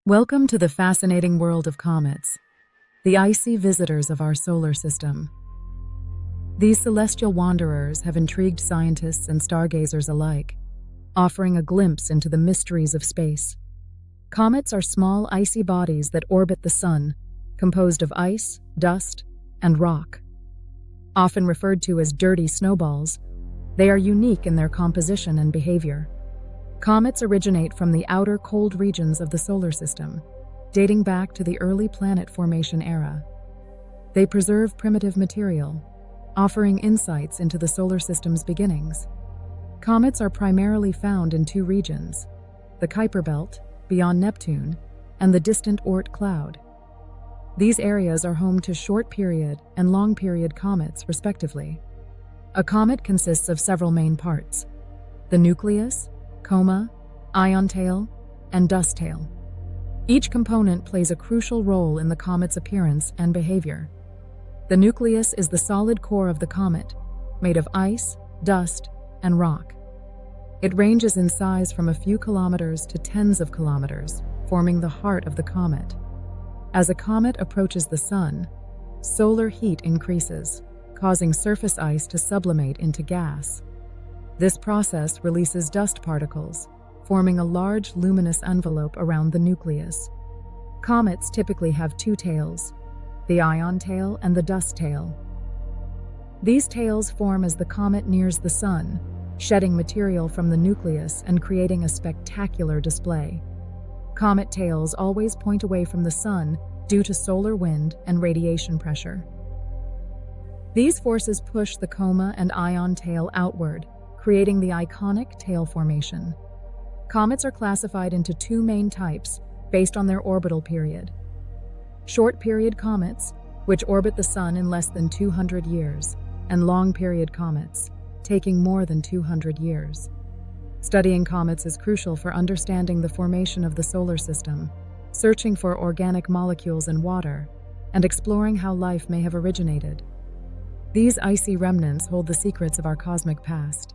Welcome to the fascinating world of comets, the icy visitors of our solar system. These celestial wanderers have intrigued scientists and stargazers alike, offering a glimpse into the mysteries of space. Comets are small, icy bodies that orbit the sun, composed of ice, dust, and rock. Often referred to as dirty snowballs, they are unique in their composition and behavior. Comets originate from the outer cold regions of the solar system, dating back to the early planet formation era. They preserve primitive material, offering insights into the solar system's beginnings. Comets are primarily found in two regions, the Kuiper belt, beyond Neptune, and the distant Oort cloud. These areas are home to short-period and long-period comets, respectively. A comet consists of several main parts: the nucleus, Coma, ion tail, and dust tail. Each component plays a crucial role in the comet's appearance and behavior. The nucleus is the solid core of the comet, made of ice, dust, and rock. It ranges in size from a few kilometers to tens of kilometers, forming the heart of the comet. As a comet approaches the sun, solar heat increases, causing surface ice to sublimate into gas. This process releases dust particles, forming a large luminous envelope around the nucleus. Comets typically have two tails, the ion tail and the dust tail. These tails form as the comet nears the sun, shedding material from the nucleus and creating a spectacular display. Comet tails always point away from the sun due to solar wind and radiation pressure. These forces push the Coma and ion tail outward, creating the iconic tail formation. Comets are classified into two main types based on their orbital period. Short-period comets, which orbit the sun in less than 200 years, and long-period comets, taking more than 200 years. Studying comets is crucial for understanding the formation of the solar system, searching for organic molecules in water, and exploring how life may have originated. These icy remnants hold the secrets of our cosmic past.